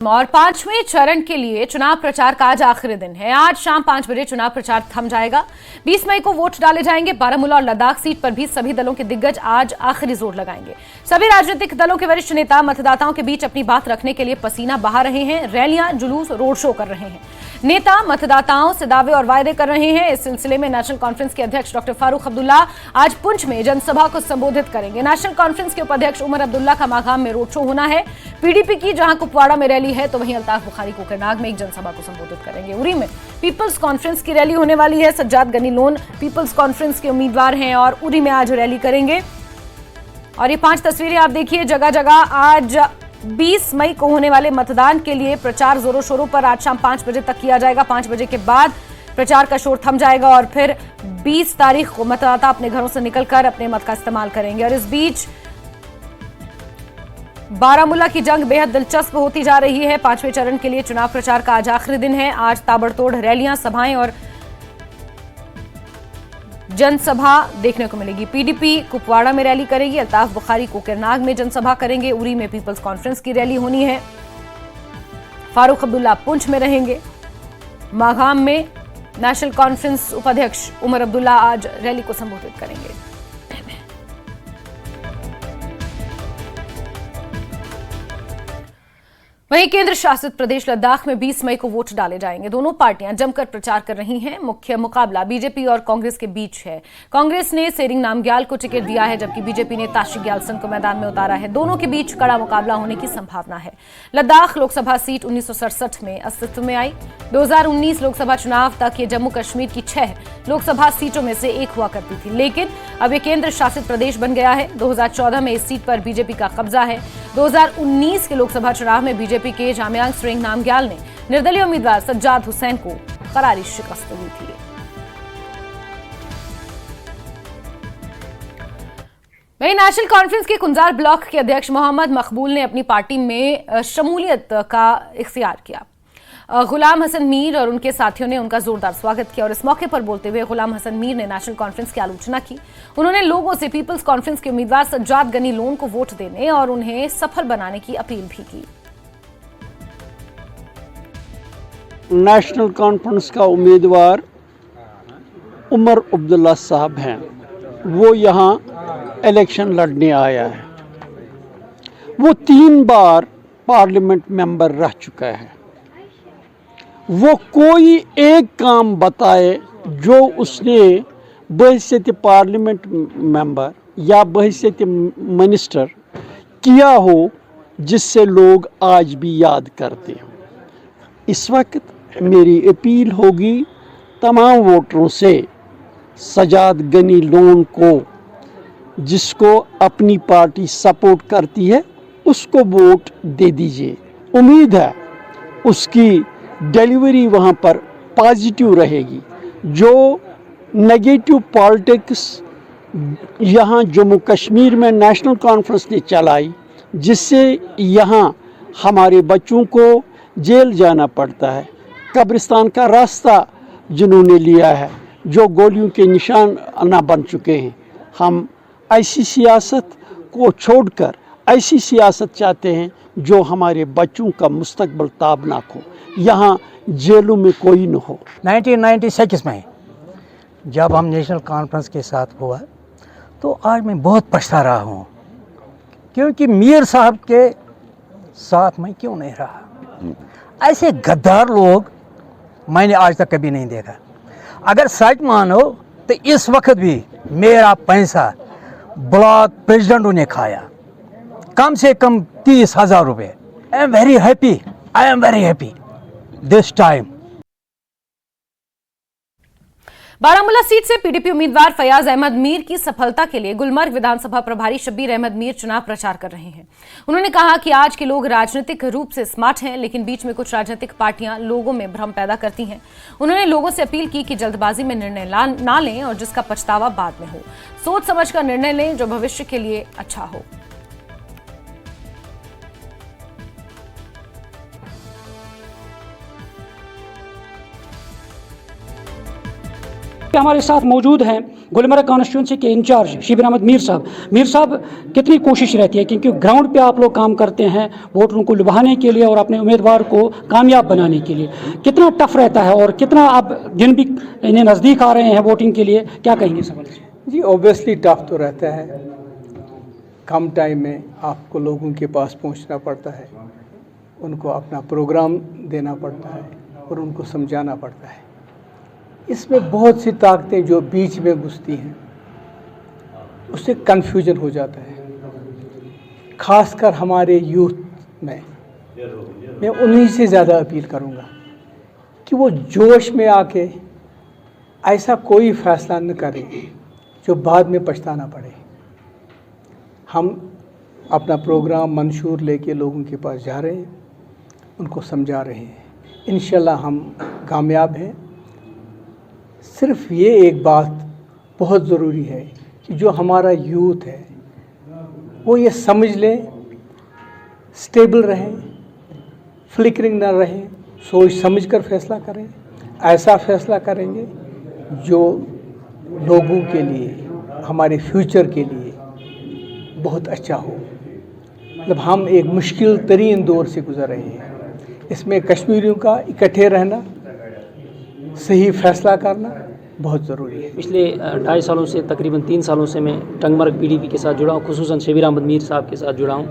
और पांचवें चरण के लिए चुनाव प्रचार का आज आखिरी दिन है। आज शाम 5 बजे चुनाव प्रचार थम जाएगा। 20 मई को वोट डाले जाएंगे। बारामूला और लद्दाख सीट पर भी सभी दलों के दिग्गज आज आखिरी जोर लगाएंगे। सभी राजनीतिक दलों के वरिष्ठ नेता मतदाताओं के बीच अपनी बात रखने के लिए पसीना बहा रहे हैं। रैलियां, जुलूस, रोड शो कर रहे हैं। नेता मतदाताओं से दावे और वायदे कर रहे हैं। इस सिलसिले में नेशनल कॉन्फ्रेंस के अध्यक्ष डॉक्टर फारूक अब्दुल्ला आज पुंछ में जनसभा को संबोधित करेंगे। नेशनल कॉन्फ्रेंस के उपाध्यक्ष उमर अब्दुल्ला का मागाम में रोड शो होना है। पीडीपी की जहां कुपवाड़ा में रैली है तो वहीं अल्ताफ बुखारी कोकरनाग में एक जनसभा को संबोधित करेंगे। उरी में पीपल्स कॉन्फ्रेंस की रैली होने वाली है। सज्जाद गनी लोन पीपल्स कॉन्फ्रेंस के उम्मीदवार हैं और उरी में आज रैली करेंगे। और ये 5 तस्वीरें आप देखिए। जगह जगह आज 20 मई को होने वाले मतदान के लिए प्रचार जोरों शोरों पर आज शाम 5 बजे तक किया जाएगा। 5 बजे के बाद प्रचार का शोर थम जाएगा और फिर 20 तारीख को मतदाता अपने घरों से निकलकर अपने मत का इस्तेमाल करेंगे। और इस बीच बारामूला की जंग बेहद दिलचस्प होती जा रही है। 5वें चरण के लिए चुनाव प्रचार का आज आखिरी दिन है। आज ताबड़तोड़ रैलियां, सभाएं और जनसभा देखने को मिलेगी। पीडीपी कुपवाड़ा में रैली करेगी। अल्ताफ बुखारी कोकरनाग में जनसभा करेंगे। उरी में पीपल्स कॉन्फ्रेंस की रैली होनी है। फारूक अब्दुल्ला पुंछ में रहेंगे। मागाम में नेशनल कॉन्फ्रेंस उपाध्यक्ष उमर अब्दुल्ला आज रैली को संबोधित करेंगे। वहीं केंद्र शासित प्रदेश लद्दाख में 20 मई को वोट डाले जाएंगे। दोनों पार्टियां जमकर प्रचार कर रही हैं। मुख्य मुकाबला बीजेपी और कांग्रेस के बीच है। कांग्रेस ने सेरिंग नामग्याल को टिकट दिया है जबकि बीजेपी ने ताशी ग्यालसन को मैदान में उतारा है। दोनों के बीच कड़ा मुकाबला होने की संभावना है। लद्दाख लोकसभा सीट 1967 में अस्तित्व में आई। 2019 लोकसभा चुनाव तक ये जम्मू कश्मीर की 6 लोकसभा सीटों में से एक हुआ करती थी, लेकिन अब ये केंद्र शासित प्रदेश बन गया है। 2014 में इस सीट पर बीजेपी का कब्जा है। 2019 के लोकसभा चुनाव में बीजेपी के जामयांग सेरिंग नामग्याल ने निर्दलीय उम्मीदवार सज्जाद हुसैन को करारी शिकस्त दी थी। वहीं नेशनल कॉन्फ्रेंस के कुंजार ब्लॉक के अध्यक्ष मोहम्मद मकबूल ने अपनी पार्टी में शमूलियत का इख्तियार किया। गुलाम हसन मीर और उनके साथियों ने उनका जोरदार स्वागत किया और इस मौके पर बोलते हुए गुलाम हसन मीर ने नेशनल कॉन्फ्रेंस की आलोचना की। उन्होंने लोगों से पीपल्स कॉन्फ्रेंस के उम्मीदवार सज्जाद गनी लोन को वोट देने और उन्हें सफल बनाने की अपील भी की। नेशनल कॉन्फ्रेंस का उम्मीदवार उमर अब्दुल्ला साहब हैं। वो यहाँ इलेक्शन लड़ने आया है। वो 3 बार पार्लियामेंट मेंबर रह चुका है। वो कोई एक काम बताए जो उसने बहैसियत पार्लियामेंट मेंबर या बहैसियत मिनिस्टर किया हो जिससे लोग आज भी याद करते हैं। इस वक्त मेरी अपील होगी तमाम वोटरों से, सज्जाद गनी लोन को जिसको अपनी पार्टी सपोर्ट करती है उसको वोट दे दीजिए। उम्मीद है उसकी डिलीवरी वहाँ पर पॉजिटिव रहेगी। जो नेगेटिव पॉलिटिक्स यहाँ जम्मू कश्मीर में नेशनल कॉन्फ्रेंस ने चलाई, जिससे यहाँ हमारे बच्चों को जेल जाना पड़ता है, कब्रिस्तान का रास्ता जिन्होंने लिया है, जो गोलियों के निशान ना बन चुके हैं, हम ऐसी सियासत को छोड़कर ऐसी सियासत चाहते हैं जो हमारे बच्चों का मुस्तकबिल ताबनाक हो, यहाँ जेलों में कोई न हो। 1996 में जब हम नेशनल कॉन्फ्रेंस के साथ हुआ तो आज मैं बहुत पछता रहा हूँ, क्योंकि मीर साहब के साथ मैं क्यों नहीं रहा। ऐसे गद्दार लोग मैंने आज तक कभी नहीं देखा। अगर सच मानो तो इस वक्त भी मेरा पैसा ब्लॉक प्रेसिडेंटों ने खाया, कम से कम 30,000 रुपये। I am very happy this time. Baramulla seat से पीडीपी उम्मीदवार फयाज अहमद मीर की सफलता के लिए गुलमर्ग विधानसभा प्रभारी शब्बीर अहमद मीर चुनाव प्रचार कर रहे हैं। उन्होंने कहा कि आज के लोग राजनीतिक रूप से स्मार्ट हैं, लेकिन बीच में कुछ राजनीतिक पार्टियां लोगों में भ्रम पैदा करती हैं। उन्होंने लोगों से अपील की कि जल्दबाजी में निर्णय ना लें और जिसका पछतावा बाद में हो। सोच समझ कर निर्णय लें जो भविष्य के लिए अच्छा हो। हमारे साथ मौजूद हैं गुलमर्ग कॉन्स्टिट्यूंसी के इंचार्ज शिबिर अहमद मीर साहब कितनी कोशिश रहती है, क्योंकि ग्राउंड पे आप लोग काम करते हैं वोटरों को लुभाने के लिए और अपने उम्मीदवार को कामयाब बनाने के लिए, कितना टफ रहता है और कितना आप दिन भी इन्हें नज़दीक आ रहे हैं वोटिंग के लिए, क्या कहेंगे सवाल? जी ऑब्वियसली टफ तो रहता है, कम टाइम में आपको लोगों के पास पहुंचना पड़ता है, उनको अपना प्रोग्राम देना पड़ता है और उनको समझाना पड़ता है। इसमें बहुत सी ताकतें जो बीच में घुसती हैं, उससे कन्फ्यूजन हो जाता है, खासकर हमारे यूथ में। मैं उन्हीं से ज़्यादा अपील करूँगा कि वो जोश में आके ऐसा कोई फ़ैसला न करें जो बाद में पछताना पड़े। हम अपना प्रोग्राम मंशूर लेके लोगों के पास जा रहे हैं, उनको समझा रहे हैं, इंशाल्लाह हम कामयाब हैं। सिर्फ ये एक बात बहुत ज़रूरी है कि जो हमारा यूथ है वो ये समझ लें, स्टेबल रहें, फ्लिकरिंग ना रहें, सोच समझ कर फैसला करें। ऐसा फैसला करेंगे जो लोगों के लिए, हमारे फ्यूचर के लिए बहुत अच्छा हो। मतलब हम एक मुश्किल तरीन दौर से गुज़र रहे हैं, इसमें कश्मीरियों का इकट्ठे रहना, सही फैसला करना बहुत ज़रूरी है। पिछले 2.5 सालों से, तकरीबन 3 सालों से मैं टंगमर्ग पीडीपी के साथ जुड़ा हूँ, खुसूसन शिबिर अहमद मीर साहब के साथ जुड़ा हूँ।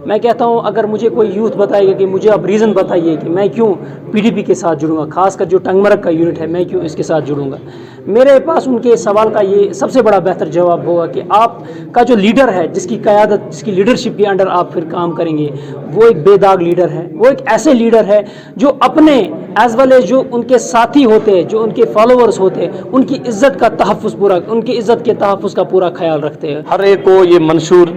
मैं कहता हूँ अगर मुझे कोई यूथ बताएगा कि मुझे आप रीज़न बताइए कि मैं क्यों पीडीपी के साथ जुड़ूंगा, खासकर जो टंगमर्ग का यूनिट है, मैं क्यों इसके साथ जुड़ूंगा, मेरे पास उनके सवाल का ये सबसे बड़ा बेहतर जवाब होगा कि आपका जो लीडर है, जिसकी क़यादत, जिसकी लीडरशिप के अंडर आप फिर काम करेंगे, वो एक बेदाग लीडर है। वो एक ऐसे लीडर है जो अपने एज वेल एज जो उनके साथी होते हैं, जो उनके फॉलोअर्स होते हैं, उनकी इज़्ज़त का तहफ़्फ़ुज़ पूरा, उनकी इज़्ज़त के तहफ़्फ़ुज़ का पूरा ख्याल रखते हैं। हर एक को ये मंशूर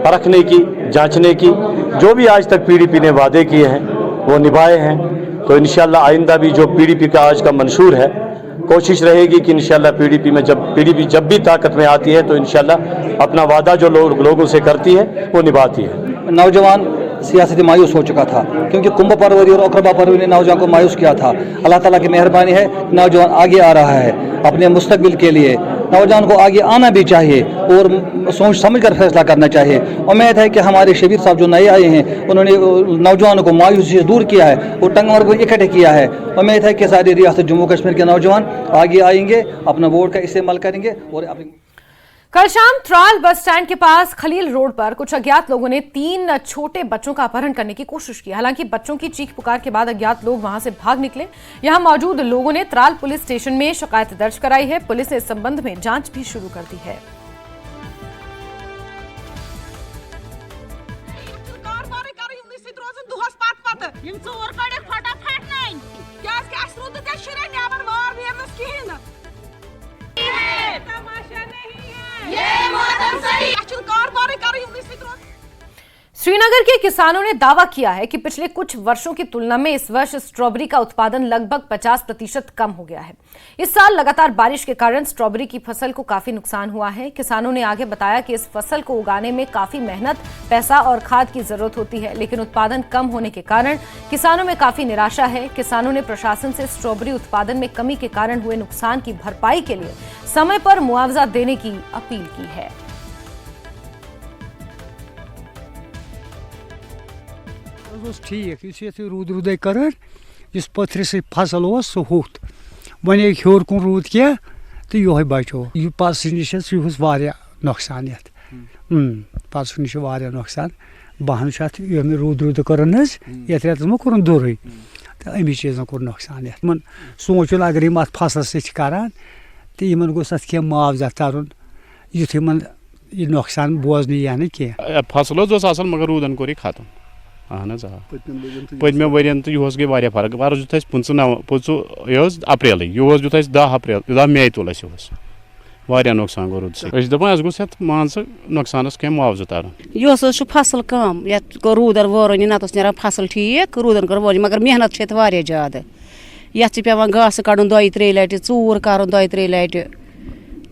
परखने की, जांचने की, जो भी आज तक पीडीपी ने वादे किए हैं वो निभाए हैं। तो इंशाल्लाह आइंदा भी जो पीडीपी का आज का मंशूर है, कोशिश रहेगी कि इंशाल्लाह पीडीपी जब भी ताकत में आती है तो इंशाल्लाह अपना वादा जो लोगों से करती है वो निभाती है। नौजवान सियासती मायूस हो चुका था, क्योंकि कुंभ परवरी और अकरबा परवरी ने नौजवान को मायूस किया था। अल्लाह ताला की मेहरबानी है, नौजवान आगे आ रहा है अपने मुस्तकबिल के लिए। नौजवान को आगे आना भी चाहिए और सोच समझ कर फैसला करना चाहिए। उम्मीद है कि हमारे शबीर साहब जो नए आए हैं, उन्होंने नौजवानों को मायूसी से दूर किया है और टंगमर्ग को इकट्ठे किया है। उम्मीद है कि सारी रियासत जम्मू कश्मीर के नौजवान आगे आएंगे, अपना वोट का इस्तेमाल करेंगे और अपनी। कल शाम त्राल बस स्टैंड के पास खलील रोड पर कुछ अज्ञात लोगों ने 3 छोटे बच्चों का अपहरण करने की कोशिश की। हालांकि बच्चों की चीख पुकार के बाद अज्ञात लोग वहां से भाग निकले। यहां मौजूद लोगों ने त्राल पुलिस स्टेशन में शिकायत दर्ज कराई है। पुलिस ने इस संबंध में जांच भी शुरू कर दी है। श्रीनगर के किसानों ने दावा किया है कि पिछले कुछ वर्षों की तुलना में इस वर्ष स्ट्रॉबेरी का उत्पादन लगभग 50% कम हो गया है। इस साल लगातार बारिश के कारण स्ट्रॉबेरी की फसल को काफी नुकसान हुआ है। किसानों ने आगे बताया कि इस फसल को उगाने में काफी मेहनत, पैसा और खाद की जरूरत होती है, लेकिन उत्पादन कम होने के कारण किसानों में काफी निराशा है। किसानों ने प्रशासन से स्ट्रॉबेरी उत्पादन में कमी के कारण हुए नुकसान की भरपाई के लिए समय पर मुआवजा देने की अपील की है। ठीक ये रूद रूद कर पथर से फसल सह होत वन हेर कुन रूद क्या तो ये बचो यह पस नश यह नुकसान ये पस नश नुकसान बहन रूद रूद कर ये रेतस मे कोर दोर तो अमी चीज़ कोर नुकसान ये सोचुन अगर यम फसल सरान तो इन गोस क्या मुआवजा तरन युथ यह नुकसान बोजन यह ना कह फसल मगर रूदन कोर खत्म। अहन पत्मे वर्यन तो यह गई वारिया फर्क वर्ष दुत 25 अप्रैल यह दुत 10 अप्रैल 10 मई तुल वारिया नुकसान गो रूद से दपान गोस मान नुकसानस कह मुआवजा तरन यह फसल कम ये रूदन वोरन नत ना फसल ठीक रूदन कर वोरन मगर मेहनत ये ज्यादा ये पेवान घास कड़न 2-3 लटि चूर कर 2-3 लटि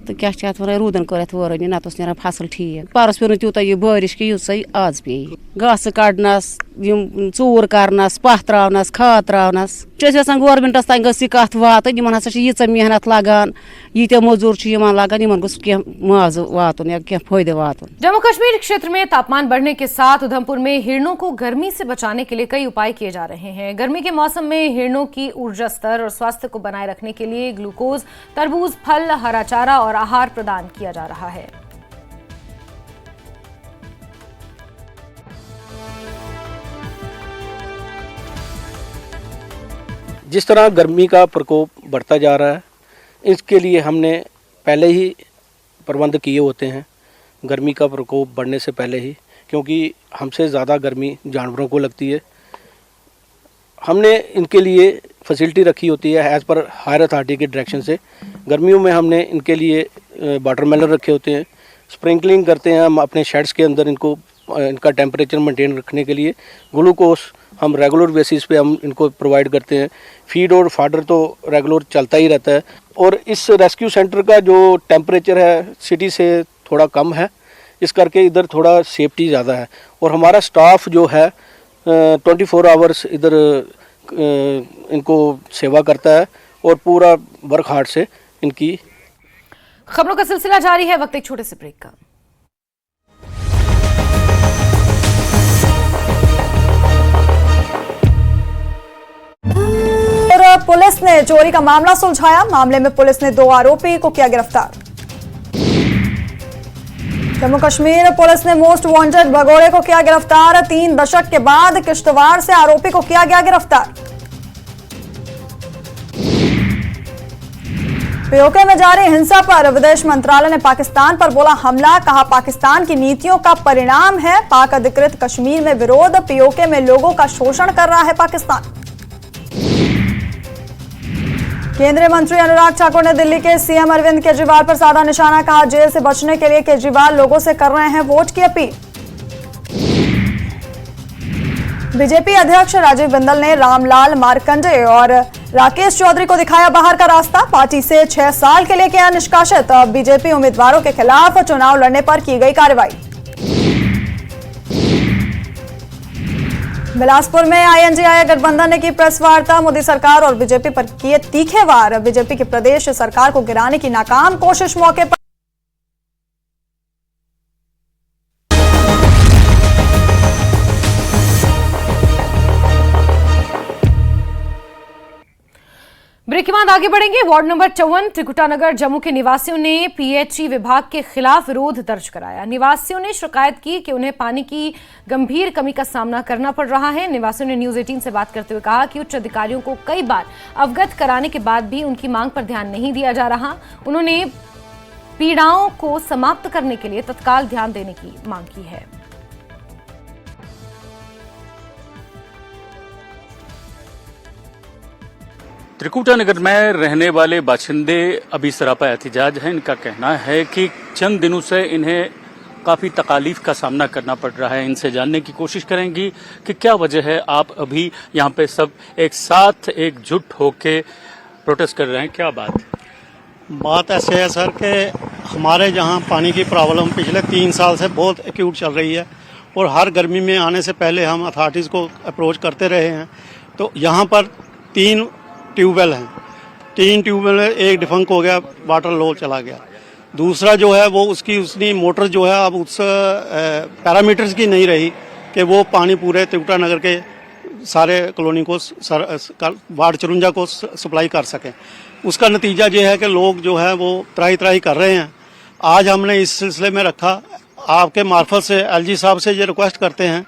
तो क्या वन रूदन कर वोरन नत ना फसल ठीक परस पे तूत यह बारिश कि यूत आज पे घास कड़नस चूर करनस पह त्रावनस खाद त्रावनस गवर्नमेंटस तान गई कत वातन यमन हसा यीच मेहनत लगान यीत्या मजूर लगान यमन गोस कह मुआवजा वातुन या कह फायदे वातुन। जम्मू कश्मीर क्षेत्र में तापमान बढ़ने के साथ उधमपुर में हिरणों को गर्मी से बचाने के लिए कई उपाय किए जा रहे हैं। गर्मी के मौसम में हिरणों की ऊर्जा स्तर और स्वास्थ्य को बनाए रखने के लिए ग्लूकोज, तरबूज, फल, हरा चारा और आहार प्रदान किया जा रहा है। जिस तरह गर्मी का प्रकोप बढ़ता जा रहा है, इसके लिए हमने पहले ही प्रबंध किए होते हैं गर्मी का प्रकोप बढ़ने से पहले ही, क्योंकि हमसे ज़्यादा गर्मी जानवरों को लगती है। हमने इनके लिए फैसिलिटी रखी होती है एज़ पर हायर अथॉरिटी के डायरेक्शन से। गर्मियों में हमने इनके लिए वाटरमेलन रखे होते हैं, स्प्रिंकलिंग करते हैं हम अपने शेड्स के अंदर इनका टेम्परेचर मेंटेन रखने के लिए। ग्लूकोज हम रेगुलर बेसिस पे हम इनको प्रोवाइड करते हैं। फीड और फाडर तो रेगुलर चलता ही रहता है। और इस रेस्क्यू सेंटर का जो टेम्परेचर है सिटी से थोड़ा कम है, इस करके इधर थोड़ा सेफ्टी ज़्यादा है। और हमारा स्टाफ जो है 24 आवर्स इधर इनको सेवा करता है और पूरा वर्क हार्ड से इनकी। खबरों का सिलसिला जारी है, वक्त एक छोटे से ब्रेक का। पुलिस ने चोरी का मामला सुलझाया। मामले में पुलिस ने 2 आरोपी को किया गिरफ्तार। जम्मू कश्मीर पुलिस ने मोस्ट वांटेड भगोड़े को किया गिरफ्तार। 3 दशक के बाद किश्तवाड़ से आरोपी को किया गया गिरफ्तार। पीओके में जारी हिंसा पर विदेश मंत्रालय ने पाकिस्तान पर बोला हमला। कहा पाकिस्तान की नीतियों का परिणाम है पाक अधिकृत कश्मीर में विरोध। पीओके में लोगों का शोषण कर रहा है पाकिस्तान। केंद्रीय मंत्री अनुराग ठाकुर ने दिल्ली के सीएम अरविंद केजरीवाल पर साधा निशाना। कहा जेल से बचने के लिए केजरीवाल लोगों से कर रहे हैं वोट की अपील। बीजेपी अध्यक्ष राजीव बिंदल ने रामलाल मार्कंडे और राकेश चौधरी को दिखाया बाहर का रास्ता। पार्टी से 6 साल के लिए किया निष्कासित। बीजेपी उम्मीदवारों के खिलाफ चुनाव लड़ने पर की गई कार्रवाई। बिलासपुर में आईएनडीआई गठबंधन ने की प्रेस वार्ता। मोदी सरकार और बीजेपी पर किए तीखे वार। बीजेपी की प्रदेश सरकार को गिराने की नाकाम कोशिश। मौके पर ब्रेक के बाद आगे बढ़ेंगे। वार्ड नंबर 54 त्रिकुटानगर जम्मू के निवासियों ने पीएचई विभाग के खिलाफ विरोध दर्ज कराया। निवासियों ने शिकायत की कि उन्हें पानी की गंभीर कमी का सामना करना पड़ रहा है। निवासियों ने न्यूज 18 से बात करते हुए कहा कि उच्च अधिकारियों को कई बार अवगत कराने के बाद भी उनकी मांग पर ध्यान नहीं दिया जा रहा। उन्होंने पीड़ाओं को समाप्त करने के लिए तत्काल ध्यान देने की मांग की है। त्रिकुटानगर में रहने वाले बाशिंदे अभी सरापा एहतजाज हैं। इनका कहना है कि चंद दिनों से इन्हें काफ़ी तकालीफ का सामना करना पड़ रहा है। इनसे जानने की कोशिश करेंगी कि क्या वजह है आप अभी यहाँ पे सब एक साथ एकजुट होके प्रोटेस्ट कर रहे हैं, क्या बात ऐसे है सर कि हमारे जहाँ पानी की प्रॉब्लम पिछले 3 साल से बहुत एक्यूट चल रही है और हर गर्मी में आने से पहले हम अथॉरिटीज़ को अप्रोच करते रहे हैं। तो यहाँ पर 3 ट्यूबवेल हैं, 3 ट्यूबवेल, एक डिफंक हो गया, वाटर लो चला गया। दूसरा जो है वो उसकी मोटर जो है अब उस पैरामीटर्स की नहीं रही कि वो पानी पूरे त्रिकुटानगर के सारे कॉलोनी को वार्ड चरुंजा को सप्लाई कर सकें। उसका नतीजा ये है कि लोग जो है वो त्राही त्राही कर रहे हैं। आज हमने इस सिलसिले में रखा, आपके मार्फत से एलजी साहब से ये रिक्वेस्ट करते हैं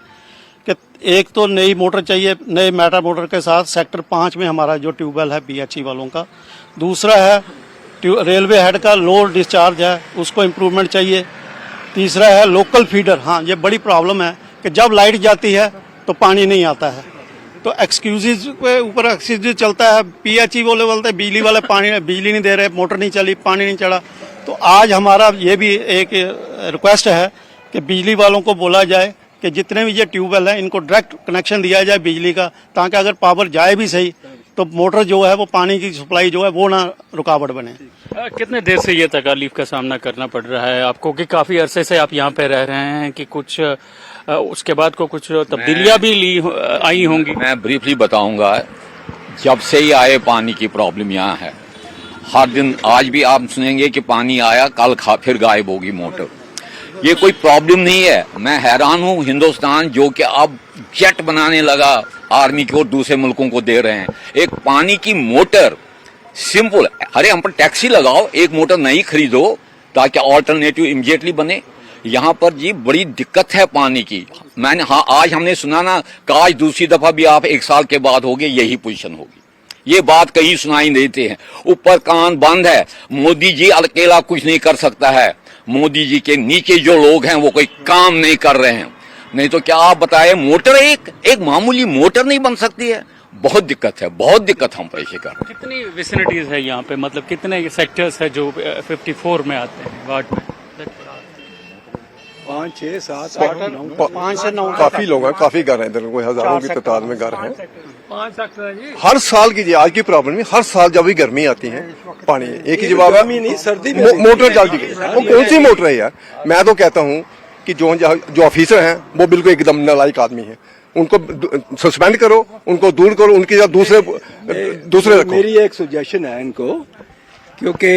कि एक तो नई मोटर चाहिए, नए मैटा मोटर के साथ सेक्टर 5 में हमारा जो ट्यूबवेल है बीएचई वालों का। दूसरा है रेलवे हेड का लो डिस्चार्ज है, उसको इम्प्रूवमेंट चाहिए। तीसरा है लोकल फीडर। हाँ, ये बड़ी प्रॉब्लम है कि जब लाइट जाती है तो पानी नहीं आता है, तो एक्सक्यूजेज के ऊपर एक्सक्यूज चलता है। पीएचई वाले बोलते बिजली वाले बिजली नहीं दे रहे, मोटर नहीं चली, पानी नहीं चढ़ा। तो आज हमारा ये भी एक रिक्वेस्ट है कि बिजली वालों को बोला जाए कि जितने भी ये ट्यूबवेल हैं इनको डायरेक्ट कनेक्शन दिया जाए बिजली का, ताकि अगर पावर जाए भी सही तो मोटर जो है वो पानी की सप्लाई जो है वो ना रुकावट बने। कितने देर से ये तकालीफ का सामना करना पड़ रहा है आपको कि काफ़ी अरसे से आप यहाँ पे रह रहे हैं कि कुछ उसके बाद को कुछ तब्दीलियां भी आई होंगी। मैं ब्रीफली बताऊंगा। जब से ही आए पानी की प्रॉब्लम यहाँ है, हर दिन आज भी आप सुनेंगे कि पानी आया, कल फिर गायब होगी मोटर। ये कोई प्रॉब्लम नहीं है। मैं हैरान हूँ, हिंदुस्तान जो कि अब जेट बनाने लगा आर्मी को, दूसरे मुल्कों को दे रहे हैं। एक पानी की मोटर सिंपल, अरे हम पर टैक्सी लगाओ, एक मोटर नई खरीदो ताकि ऑल्टरनेटिव इमीडिएटली बने। यहाँ पर जी बड़ी दिक्कत है पानी की। मैंने आज हमने सुना ना, काश दूसरी दफा भी आप 1 साल के बाद होगे यही पोजीशन होगी। ये बात कहीं सुनाई देते हैं, ऊपर कान बंद है। मोदी जी अकेला कुछ नहीं कर सकता है। मोदी जी के नीचे जो लोग हैं वो कोई काम नहीं कर रहे हैं। नहीं तो क्या आप बताएं, मोटर एक मामूली मोटर नहीं बन सकती है। बहुत दिक्कत है, बहुत दिक्कत हम पेश कर रहे हैं। कितनी विसिनिटीज है यहाँ पे, मतलब कितने सेक्टर्स है जो 54 में आते हैं वार्ड में? 5, 6, 7, 8, 9, 5 से 9 काफी लोग हैं, काफी घर हैं इधर, कोई हजारों की तादाद में घर हैं। 5 सेक्टर जी। हर साल की आज की प्रॉब्लम है, हर साल जब भी गर्मी आती है पानी एक ही जवाब है, नहीं सर्दी मोटर जल्दी गई। वो कौन सी मोटर है यार? मैं तो कहता हूँ कि जो ऑफिसर हैं वो बिल्कुल एकदम नालायक आदमी है। उनको सस्पेंड करो, उनको दूर करो, उनकी जगह दूसरे रखो। मेरी एक सजेशन है इनको, क्योंकि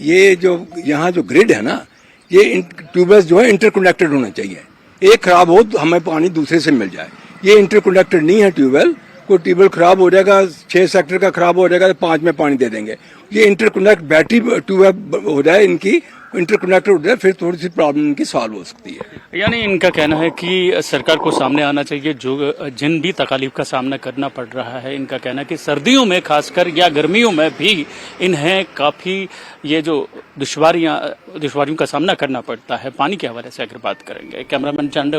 ये जो यहाँ जो ग्रिड है ना, ये ट्यूबवेल्स जो है इंटरकनेक्टेड होना चाहिए। एक खराब हो तो हमें पानी दूसरे से मिल जाए। ये इंटरकनेक्टेड नहीं है ट्यूबवेल। कोई ट्यूबवेल खराब हो जाएगा, 6 सेक्टर का खराब हो जाएगा तो 5 में पानी दे देंगे। ये इंटरकनेक्ट बैटरी ट्यूबवेल हो जाए, इनकी इंटरकनेक्टेड हो जाए, फिर थोड़ी सी प्रॉब्लम इनकी सॉल्व हो सकती है। यानी इनका कहना है कि सरकार को सामने आना चाहिए जो जिन भी तकालीफ का सामना करना पड़ रहा है। इनका कहना है कि सर्दियों में खासकर या गर्मियों में भी इन्हें काफ़ी ये जो दुश्वारियों का सामना करना पड़ता है पानी के हवाले से। अगर बात करेंगे, कैमरामैन चंड